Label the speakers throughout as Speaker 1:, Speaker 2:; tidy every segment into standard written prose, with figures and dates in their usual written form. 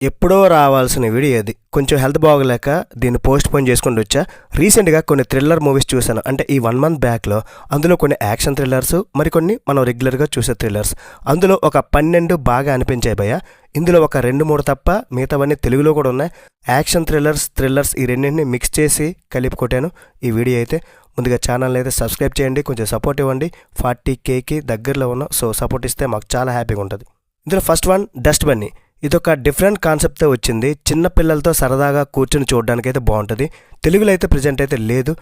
Speaker 1: ఎప్పుడో రావాల్సిన వీడియో ఇది. కొంచెం హెల్త్ బాగోలేక దీన్ని పోస్ట్ పోన్ చేసుకుంటూ వచ్చా. రీసెంట్గా కొన్ని థ్రిల్లర్ మూవీస్ చూశాను, అంటే ఈ 1 month బ్యాక్లో. అందులో కొన్ని యాక్షన్ థ్రిల్లర్స్, మరికొన్ని మనం రెగ్యులర్గా చూసే థ్రిల్లర్స్. అందులో ఒక 12 బాగా అనిపించాయి భయ్య. ఇందులో ఒక 2-3 తప్ప మిగతావన్నీ తెలుగులో కూడా ఉన్నాయి. యాక్షన్ థ్రిల్లర్స్ ఈ రెండింటిని మిక్స్ చేసి కలిపి కొట్టాను ఈ వీడియో అయితే. ముందుగా ఛానల్ అయితే సబ్స్క్రైబ్ చేయండి, కొంచెం సపోర్ట్ ఇవ్వండి. 40Kకి దగ్గరలో ఉన్నాం, సో సపోర్ట్ ఇస్తే మాకు చాలా హ్యాపీగా ఉంటుంది. ఇందులో ఫస్ట్ వన్ డస్ట్ బన్నీ. ఇదొక డిఫరెంట్ కాన్సెప్ట్తో వచ్చింది. చిన్న పిల్లలతో సరదాగా కూర్చొని చూడడానికి అయితే బాగుంటుంది. తెలుగులో అయితే ప్రజెంట్ అయితే లేదు.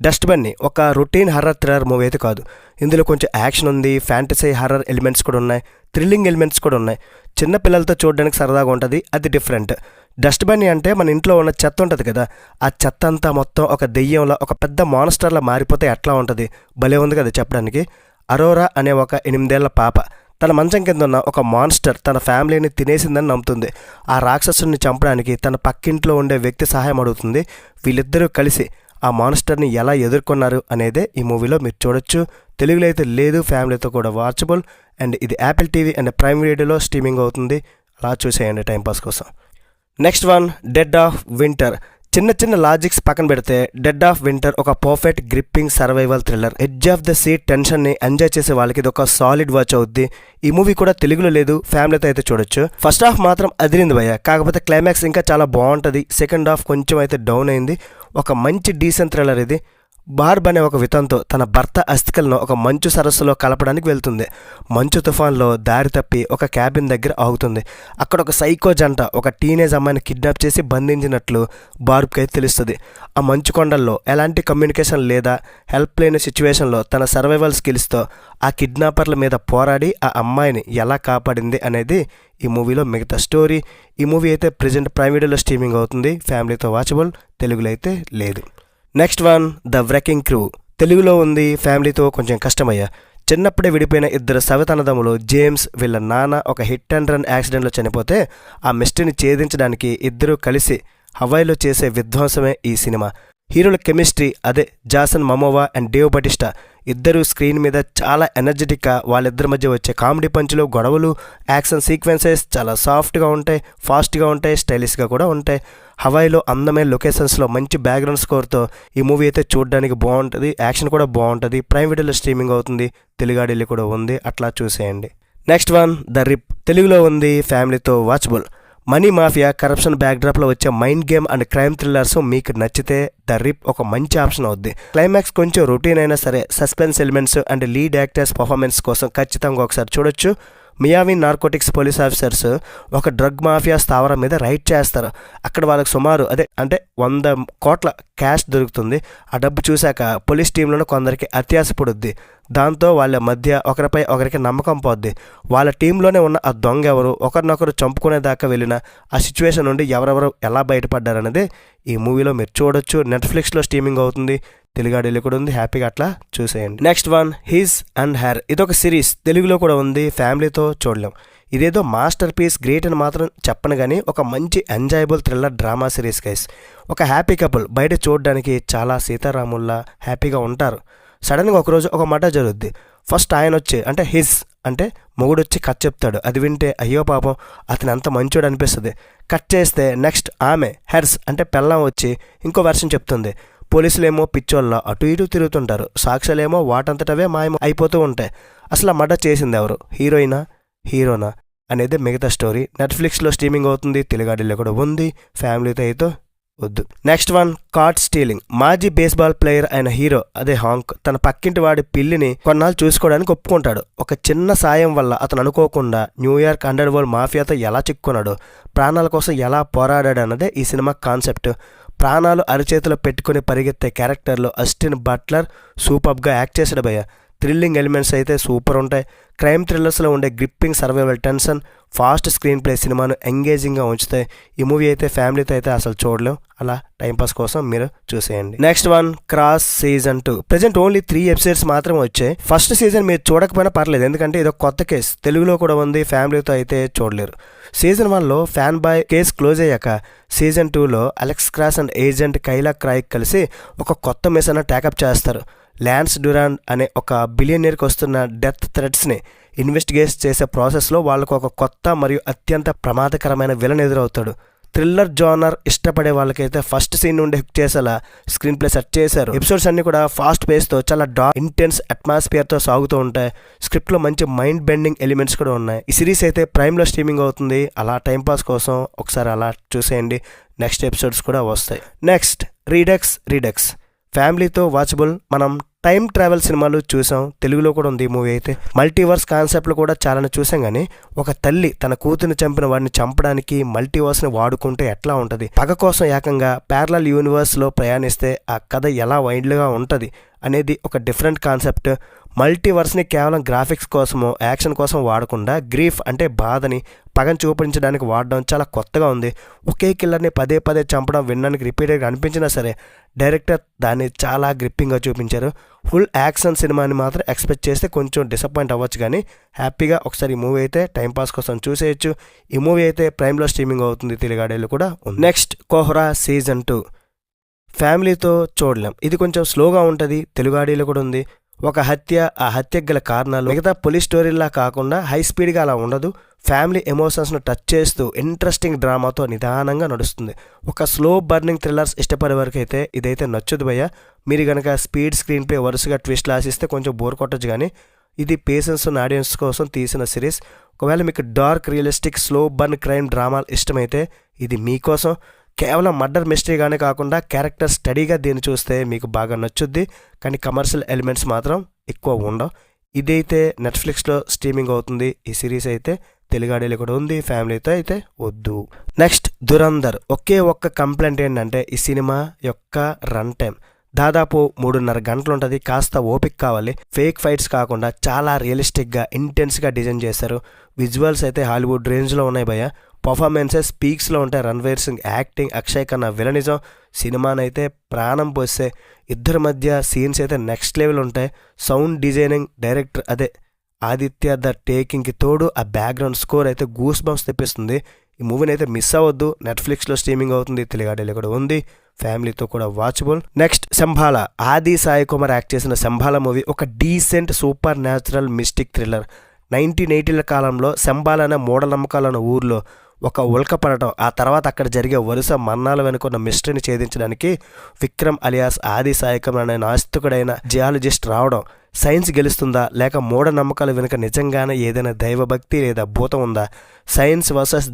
Speaker 1: డస్ట్ బన్నీ ఒక రొటీన్ హర్రర్ థ్రిల్లర్ మూవీ అయితే కాదు. ఇందులో కొంచెం యాక్షన్ ఉంది, ఫ్యాంటసీ హర్రర్ ఎలిమెంట్స్ కూడా ఉన్నాయి, థ్రిల్లింగ్ ఎలిమెంట్స్ కూడా ఉన్నాయి. చిన్న పిల్లలతో చూడడానికి సరదాగా ఉంటుంది, అది డిఫరెంట్. డస్ట్ బన్నీ అంటే మన ఇంట్లో ఉన్న చెత్త ఉంటుంది కదా, ఆ చెత్త అంతా మొత్తం ఒక దెయ్యంలో, ఒక పెద్ద మాన్స్టర్లా మారిపోతే ఎట్లా ఉంటుంది, భలే ఉంది కదా చెప్పడానికి. అరోరా అనే ఒక 8 ఏళ్ల పాప తన మంచం కింద ఉన్న ఒక మాన్స్టర్ తన ఫ్యామిలీని తినేసిందని నమ్ముతుంది. ఆ రాక్షసుని చంపడానికి తన పక్కింట్లో ఉండే వ్యక్తి సహాయం అడుగుతుంది. వీళ్ళిద్దరూ కలిసి ఆ మాన్స్టర్ని ఎలా ఎదుర్కొన్నారు అనేదే ఈ మూవీలో మీరు చూడొచ్చు. తెలుగులో అయితే లేదు, ఫ్యామిలీతో కూడా వాచబుల్. అండ్ ఇది యాపిల్ టీవీ అండ్ ప్రైమ్ వీడియోలో స్ట్రీమింగ్ అవుతుంది, అలా చూసేయండి టైంపాస్ కోసం. Next one dead of winter. చిన్న లాజిక్స్ పక్కన పెడితే డెడ్ ఆఫ్ వింటర్ ఒక perfect gripping survival thriller. Edge of the seat టెన్షన్ని ఎంజాయ్ చేసే వాళ్ళకి ఇది ఒక సాలిడ్ వాచ్ అవుద్ది. ఈ మూవీ కూడా తెలుగులో లేదు, ఫ్యామిలీతో అయితే చూడొచ్చు. ఫస్ట్ హాఫ్ మాత్రం అదిరింది భయ్య, కాకపోతే క్లైమాక్స్ ఇంకా చాలా బాగుంటుంది. సెకండ్ హాఫ్ కొంచెం అయితే డౌన్ అయింది. ఒక మంచి డీసెంట్ థ్రిల్లర్ ఇది. బార్బ్ అనే ఒక వితంతో తన భర్త అస్థికలను ఒక మంచు సరస్సులో కలపడానికి వెళ్తుంది. మంచు తుఫాన్లో దారి తప్పి ఒక క్యాబిన్ దగ్గర ఆగుతుంది. అక్కడ ఒక సైకో జంట ఒక టీనేజ్ అమ్మాయిని కిడ్నాప్ చేసి బంధించినట్లు బార్బ్కి అయితే తెలుస్తుంది. ఆ మంచు కొండల్లో ఎలాంటి కమ్యూనికేషన్ లేదా హెల్ప్ లేని సిచ్యువేషన్లో తన సర్వైవల్ స్కిల్స్తో ఆ కిడ్నాపర్ల మీద పోరాడి ఆ అమ్మాయిని ఎలా కాపాడింది అనేది ఈ మూవీలో మిగతా స్టోరీ. ఈ మూవీ అయితే ప్రెజెంట్ ప్రైమ్ వీడియోలో స్ట్రీమింగ్ అవుతుంది, ఫ్యామిలీతో వాచబుల్. తెలుగులో అయితే లేదు. Next one the wrecking crew. తెలుగులో ఉంది, ఫ్యామిలీతో కొంచెం కష్టమయ్యా. చిన్నప్పుడే విడిపోయిన 2 సవితన్నదమ్ములు జేమ్స్ వీళ్ళ నాన్న ఒక హిట్ అండ్ రన్ యాక్సిడెంట్లో చనిపోతే ఆ మిస్టరీని ఛేదించడానికి ఇద్దరూ కలిసి హవాయిలో చేసే విధ్వంసమే ఈ సినిమా. హీరోల కెమిస్ట్రీ అదే. జాసన్ మమోవా అండ్ డేవ్ బటిస్టా ఇద్దరు స్క్రీన్ మీద చాలా ఎనర్జెటిక్గా, వాళ్ళిద్దరి మధ్య వచ్చే కామెడీ పంచులు, గొడవలు, యాక్షన్ సీక్వెన్సెస్ చాలా సాఫ్ట్గా ఉంటాయి, ఫాస్ట్గా ఉంటాయి, స్టైలిష్గా కూడా ఉంటాయి. హవాయిలో అందమైన లొకేషన్స్లో మంచి బ్యాక్గ్రౌండ్ స్కోర్తో ఈ మూవీ అయితే చూడడానికి బాగుంటుంది. యాక్షన్ కూడా బాగుంటుంది. ప్రైమ్ వీడియోలో స్ట్రీమింగ్ అవుతుంది, తెలుగాడిలో కూడా ఉంది, అట్లా చూసేయండి. నెక్స్ట్ వన్ ద రిప్. తెలుగులో ఉంది, ఫ్యామిలీతో వాచబుల్. మనీ మాఫియా, కరప్షన్ బ్యాక్డ్రాప్లో వచ్చే mind game and crime thrillers మీకు నచ్చితే ద రిప్ ఒక మంచి ఆప్షన్ అవుద్ది. క్లైమాక్స్ కొంచెం రొటీన్ అయినా సరే suspense elements and lead actors performance కోసం ఖచ్చితంగా ఒకసారి చూడొచ్చు. మియామి నార్కోటిక్స్ పోలీస్ ఆఫీసర్స్ ఒక డ్రగ్ మాఫియా స్థావరం మీద రైడ్ చేస్తారు. అక్కడ వాళ్ళకి సుమారు 100 కోట్ల క్యాష్ దొరుకుతుంది. ఆ డబ్బు చూశాక పోలీస్ టీంలోనే కొందరికి అత్యాశ పడుద్ది. దాంతో వాళ్ళ మధ్య ఒకరిపై ఒకరికి నమ్మకం పోద్ది. వాళ్ళ టీంలోనే ఉన్న ఆ దొంగ ఎవరు, ఒకరినొకరు చంపుకునేదాకా వెళ్ళిన ఆ సిచ్యువేషన్ నుండి ఎవరెవరు ఎలా బయటపడ్డారనేది ఈ మూవీలో మీరు చూడొచ్చు. నెట్ఫ్లిక్స్లో స్ట్రీమింగ్ అవుతుంది, తెలుగాడిలో కూడా ఉంది, హ్యాపీగా అట్లా చూసేయండి. Next one his and her. ఇదొక సిరీస్, తెలుగులో కూడా ఉంది, ఫ్యామిలీతో చూడలేం. ఇదేదో మాస్టర్ పీస్ గ్రేట్ అని మాత్రం చెప్పను కానీ ఒక మంచి enjoyable thriller drama series guys. ఒక హ్యాపీ కపుల్ బయట చూడడానికి చాలా సీతారాముల్లా హ్యాపీగా ఉంటారు. సడన్గా ఒకరోజు ఒక మర్డర్ జరుగుద్ది. ఫస్ట్ ఆయన వచ్చి అంటే హిస్ అంటే మొగుడొచ్చి కట్ చెప్తాడు. అది వింటే అయ్యో పాపం అతను అంత మంచోడు అనిపిస్తుంది. కట్ చేస్తే నెక్స్ట్ ఆమె హెర్స్ అంటే పెళ్ళాం వచ్చి ఇంకో వెర్షన్ చెప్తుంది. పోలీసులేమో పిచ్చోళ్ళ అటు ఇటు తిరుగుతుంటారు, సాక్ష్యాలేమో వాటంతటవే మాయం అయిపోతూ ఉంటాయి. అసలు ఆ మర్డర్ చేసింది ఎవరు, హీరోయినా హీరోనా అనేది మిగతా స్టోరీ. నెట్ఫ్లిక్స్లో స్ట్రీమింగ్ అవుతుంది, తెలుగాడిలో కూడా ఉంది, ఫ్యామిలీతో అయితే వద్దు. Next one card stealing. మాజీ బేస్బాల్ ప్లేయర్ అయిన హీరో అదే హాంక్ తన పక్కింటి వాడి పిల్లిని కొన్నాళ్ళు చూసుకోవడానికి ఒప్పుకుంటాడు. ఒక చిన్న సాయం వల్ల అతను అనుకోకుండా న్యూయార్క్ అండర్ వరల్డ్ మాఫియాతో ఎలా చిక్కుకున్నాడు, ప్రాణాల కోసం ఎలా పోరాడాడు అన్నదే ఈ సినిమా కాన్సెప్ట్. ప్రాణాలు అరిచేతిలో పెట్టుకుని పరిగెత్తే క్యారెక్టర్లో అస్టిన్ బట్లర్ సూపర్గా యాక్ట్ చేసాడు భయ్య. థ్రిల్లింగ్ ఎలిమెంట్స్ అయితే సూపర్ ఉంటాయి. క్రైమ్ థ్రిల్లర్స్లో ఉండే gripping survival tension, fast screen play సినిమాను ఎంగేజింగ్గా ఉంచుతాయి. ఈ మూవీ అయితే ఫ్యామిలీతో అయితే అసలు చూడలేం, అలా టైంపాస్ కోసం మీరు చూసేయండి. Next one cross season 2. Present only 3 episodes మాత్రమే వచ్చాయి. ఫస్ట్ సీజన్ మీరు చూడకపోయినా పర్లేదు, ఎందుకంటే ఇది ఒక కొత్త కేసు, తెలుగులో కూడా ఉంది, ఫ్యామిలీతో అయితే చూడలేరు. సీజన్ 1లో ఫ్యాన్ బాయ్ కేసు క్లోజ్ అయ్యాక సీజన్ 2లో Alex Cross and agent Kayla Craig కలిసి ఒక కొత్త మిషన్ టేకప్ చేస్తారు. ల్యాన్స్ డ్యూరాన్ అనే ఒక బిలియనీర్కి వస్తున్న డెత్ థ్రెట్స్ని ఇన్వెస్టిగేట్ చేసే ప్రాసెస్లో వాళ్ళకు ఒక కొత్త మరియు అత్యంత ప్రమాదకరమైన విలన్ ఎదురవుతాడు. థ్రిల్లర్ జానర్ ఇష్టపడే వాళ్ళకైతే ఫస్ట్ సీన్ నుండి హిట్ చేసేలా స్క్రీన్ ప్లే సెట్ చేశారు. ఎపిసోడ్స్ అన్ని కూడా ఫాస్ట్ పేస్తో చాలా డార్క్ ఇంటెన్స్ అట్మాస్ఫియర్తో సాగుతూ ఉంటాయి. స్క్రిప్ట్లో మంచి మైండ్ బెండింగ్ ఎలిమెంట్స్ కూడా ఉన్నాయి. ఈ సిరీస్ అయితే ప్రైమ్లో స్ట్రీమింగ్ అవుతుంది. అలా టైంపాస్ కోసం ఒకసారి అలా చూసేయండి. నెక్స్ట్ ఎపిసోడ్స్ కూడా వస్తాయి. నెక్స్ట్ రీడక్స్ ఫ్యామిలీతో వాచబుల్. మనం టైం ట్రావెల్ సినిమాలు చూసాం, తెలుగులో కూడా ఉంది ఈ మూవీ అయితే. మల్టీవర్స్ కాన్సెప్ట్లు కూడా చాలా చూసాం, కానీ ఒక తల్లి తన కూతురిని చంపిన వాడిని చంపడానికి మల్టీవర్స్ని వాడుకుంటే ఎట్లా ఉంటుంది, పగ కోసం ఏకంగా ప్యారలల్ యూనివర్స్లో ప్రయాణిస్తే ఆ కథ ఎలా వైడ్గా ఉంటుంది అనేది ఒక డిఫరెంట్ కాన్సెప్ట్. మల్టీవర్స్ని కేవలం గ్రాఫిక్స్ కోసమో యాక్షన్ కోసం వాడకుండా గ్రీఫ్ అంటే బాధని పగని చూపించడానికి వాడడం చాలా కొత్తగా ఉంది. ఒకే కిల్లర్ని పదే చంపడం వినడానికి రిపీటెడ్గా అనిపించినా సరే డైరెక్టర్ దాన్ని చాలా గ్రిప్పింగ్గా చూపించారు. ఫుల్ యాక్షన్ సినిమాని మాత్రం ఎక్స్పెక్ట్ చేస్తే కొంచెం డిసప్పాయింట్ అవ్వచ్చు, కానీ హ్యాపీగా ఒకసారి ఈ మూవీ అయితే టైంపాస్ కోసం చూసేయచ్చు. ఈ మూవీ అయితే ప్రైమ్లో స్ట్రీమింగ్ అవుతుంది, తెలుగాడేళ్ళు కూడా ఉంది. నెక్స్ట్ కోహ్రా సీజన్ 2 ఫ్యామిలీతో చూడలేం. ఇది కొంచెం స్లోగా ఉంటుంది, తెలుగాడీలో కూడా ఉంది. ఒక హత్య, ఆ హత్యకు గల కారణాలు మిగతా పోలీస్ స్టోరీలా కాకుండా హై స్పీడ్గా అలా ఉండదు. ఫ్యామిలీ ఎమోషన్స్ను టచ్ చేస్తూ ఇంట్రెస్టింగ్ డ్రామాతో నిదానంగా నడుస్తుంది. ఒక స్లో బర్నింగ్ థ్రిల్లర్స్ ఇష్టపడే వరకు అయితే ఇదైతే నచ్చదు భయ్య. మీరు కనుక స్పీడ్ స్క్రీన్ ప్లే వరుసగా ట్విస్ట్లు ఆశిస్తే కొంచెం బోర్ కొట్టచ్చు, కానీ ఇది పేషెన్స్ ఉన్న ఆడియన్స్ కోసం తీసిన సిరీస్. ఒకవేళ మీకు dark realistic slow burn crime డ్రామాలు ఇష్టమైతే ఇది మీకోసం. కేవలం మర్డర్ మిస్టరీగానే కాకుండా క్యారెక్టర్ స్టడీగా దీన్ని చూస్తే మీకు బాగా నచ్చుద్ది, కానీ కమర్షియల్ ఎలిమెంట్స్ మాత్రం ఎక్కువ ఉండవు. ఇదైతే నెట్ఫ్లిక్స్లో స్ట్రీమింగ్ అవుతుంది. ఈ సిరీస్ అయితే తెలుగాడేలో కూడా ఉంది, ఫ్యామిలీతో అయితే వద్దు. నెక్స్ట్ దురంధర్. ఒకే ఒక్క కంప్లైంట్ ఏంటంటే ఈ సినిమా యొక్క రన్ టైం దాదాపు 3.5 గంటలు ఉంటుంది. కాస్త ఓపిక కావాలి. ఫేక్ ఫైట్స్ కాకుండా చాలా రియలిస్టిక్గా ఇంటెన్స్గా డిజైన్ చేశారు. విజువల్స్ అయితే హాలీవుడ్ రేంజ్లో ఉన్నాయి భయ్య. పర్ఫార్మెన్సెస్ పీక్స్లో ఉంటాయి. రణ్వీర్ సింగ్ యాక్టింగ్, అక్షయ్ ఖన్నా విలనిజం సినిమానైతే ప్రాణం పోస్తే. ఇద్దరి మధ్య సీన్స్ అయితే నెక్స్ట్ లెవెల్ ఉంటాయి. సౌండ్ డిజైనింగ్ డైరెక్టర్ అదే ఆదిత్య ద టేకింగ్కి తోడు ఆ బ్యాక్గ్రౌండ్ స్కోర్ అయితే గూస్ బంప్స్ తెప్పిస్తుంది. ఈ మూవీని అయితే మిస్ అవ్వద్దు. నెట్ఫ్లిక్స్లో స్ట్రీమింగ్ అవుతుంది, తెలుగాడేలో కూడా ఉంది, ఫ్యామిలీతో కూడా వాచబుల్. నెక్స్ట్ శంభాల. ఆది సాయి కుమార్ యాక్ట్ చేసిన శంభాల మూవీ ఒక decent supernatural mystic thriller. 1980ల కాలంలో శంభాల అనే మూఢనమ్మకాలన్న ఊర్లో ఒక ఉల్క పడటం, ఆ తర్వాత అక్కడ జరిగే వరుస మరణాల వెనుకున్న మిస్టరీని ఛేదించడానికి విక్రమ్ అలియాస్ ఆది సాయి కుమార్ అనే నాస్తికుడైన జియాలజిస్ట్ రావడం. సైన్స్ గెలుస్తుందా లేక మూఢనమ్మకాల వెనుక నిజంగానే ఏదైనా దైవభక్తి లేదా భూతం ఉందా, సైన్స్ వర్సెస్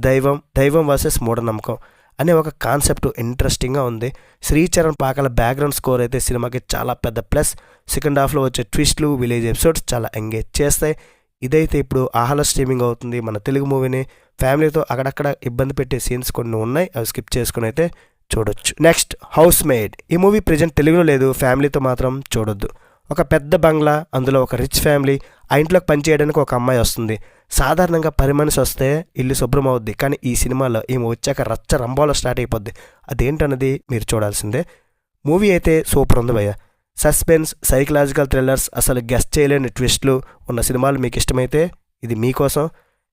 Speaker 1: దైవం వర్సెస్ మూఢనమ్మకం అనే ఒక కాన్సెప్ట్ ఇంట్రెస్టింగ్గా ఉంది. శ్రీచరణ్ పాకల బ్యాక్గ్రౌండ్ స్కోర్ అయితే సినిమాకి చాలా పెద్ద ప్లస్. సెకండ్ హాఫ్లో వచ్చే ట్విస్ట్లు, విలేజ్ ఎపిసోడ్స్ చాలా ఎంగేజ్ చేస్తాయి. ఇదైతే ఇప్పుడు ఆహాలో స్ట్రీమింగ్ అవుతుంది. మన తెలుగు మూవీని ఫ్యామిలీతో అక్కడక్కడ ఇబ్బంది పెట్టే సీన్స్ కొన్ని ఉన్నాయి, అవి స్కిప్ చేసుకుని అయితే చూడొచ్చు. Next house made. ఈ మూవీ ప్రజెంట్ తెలుగులో లేదు, ఫ్యామిలీతో మాత్రం చూడొద్దు. ఒక పెద్ద బంగ్లా, అందులో ఒక రిచ్ ఫ్యామిలీ, ఆ ఇంట్లోకి పనిచేయడానికి ఒక అమ్మాయి వస్తుంది. సాధారణంగా మనిషి వస్తే ఇల్లు శుభ్రం అవుద్ది, కానీ ఈ సినిమాలో ఈమె వచ్చాక రచ్చ రంబోలో స్టార్ట్ అయిపోద్ది. అదేంటన్నది మీరు చూడాల్సిందే. మూవీ అయితే సూపర్ ఉంది భయ్య. సస్పెన్స్, సైకలాజికల్ థ్రిల్లర్స్, అసలు గెస్ట్ చేయలేని ట్విస్ట్లు ఉన్న సినిమాలు మీకు ఇష్టమైతే ఇది మీకోసం.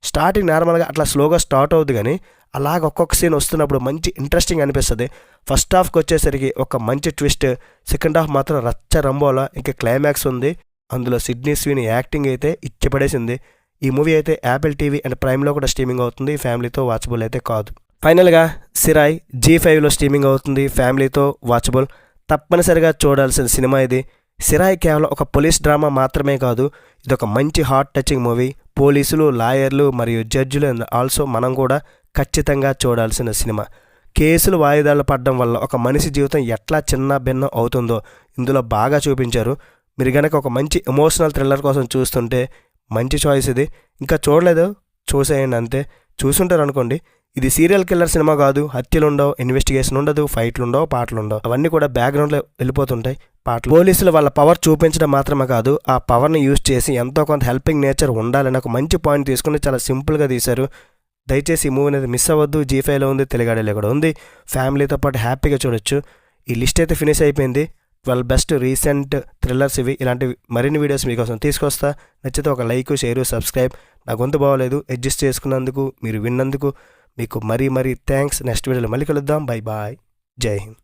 Speaker 1: స్టార్టింగ్ నార్మల్గా అట్లా స్లోగా స్టార్ట్ అవుద్ది, కానీ అలాగ ఒక్కొక్క సీన్ వస్తున్నప్పుడు మంచి ఇంట్రెస్టింగ్ అనిపిస్తుంది. ఫస్ట్ హాఫ్కి వచ్చేసరికి ఒక మంచి ట్విస్ట్, సెకండ్ హాఫ్ మాత్రం రచ్చ రంబోలా. ఇంకా క్లైమాక్స్ ఉంది, అందులో సిడ్నీ స్వీని యాక్టింగ్ అయితే ఇచ్చిపడేసింది. ఈ మూవీ అయితే యాపిల్ టీవీ అండ్ ప్రైమ్లో కూడా స్ట్రీమింగ్ అవుతుంది, ఫ్యామిలీతో వాచబుల్ అయితే కాదు. ఫైనల్గా సిరాయ్ G5లో స్ట్రీమింగ్ అవుతుంది, ఫ్యామిలీతో వాచబుల్. తప్పనిసరిగా చూడాల్సిన సినిమా ఇది. సిరాయ్ కేవలం ఒక పోలీస్ డ్రామా మాత్రమే కాదు, ఇది ఒక మంచి హార్ట్ టచింగ్ మూవీ. పోలీసులు, లాయర్లు మరియు జడ్జిలు అండ్ ఆల్సో మనం కూడా ఖచ్చితంగా చూడాల్సిన సినిమా. కేసులు వాయిదాలు పడడం వల్ల ఒక మనిషి జీవితం ఎట్లా చిన్న భిన్నం అవుతుందో ఇందులో బాగా చూపించారు. మీరు కనుక ఒక మంచి ఎమోషనల్ థ్రిల్లర్ కోసం చూస్తుంటే మంచి చాయిస్ ఇది. ఇంకా చూడలేదు చూసేయండి అంతే. చూసుంటారు అనుకోండి. ఇది సీరియల్ కిల్లర్ సినిమా కాదు. హత్యలు ఉండవు, ఇన్వెస్టిగేషన్ ఉండదు, ఫైట్లు ఉండవు, పాటలు ఉండవు. అవన్నీ కూడా బ్యాక్గ్రౌండ్లో వెళ్ళిపోతుంటాయి. పాటలు పోలీసులు వాళ్ళ పవర్ చూపించడం మాత్రమే కాదు, ఆ పవర్ని యూజ్ చేసి ఎంతో కొంత హెల్పింగ్ నేచర్ ఉండాలని ఒక మంచి పాయింట్ తీసుకుని చాలా సింపుల్గా తీశారు. దయచేసి ఈ మూవీ అనేది మిస్ అవ్వద్దు. G5లో ఉంది, తెలుగాడేలో కూడా ఉంది, ఫ్యామిలీతో పాటు హ్యాపీగా చూడొచ్చు. ఈ లిస్ట్ అయితే ఫినిష్ అయిపోయింది. 12 బెస్ట్ రీసెంట్ థ్రిల్లర్స్ ఇవి. ఇలాంటి మరిన్ని వీడియోస్ మీకోసం తీసుకొస్తా. నచ్చితే ఒక లైక్, షేరు, సబ్స్క్రైబ్. నా గొంతు బాగోలేదు, అడ్జస్ట్ చేసుకున్నందుకు, మీరు విన్నందుకు మీకు మరీ థ్యాంక్స్. నెక్స్ట్ వీడియోలో మళ్ళీ కలుద్దాం. బై బాయ్, జై హింద్.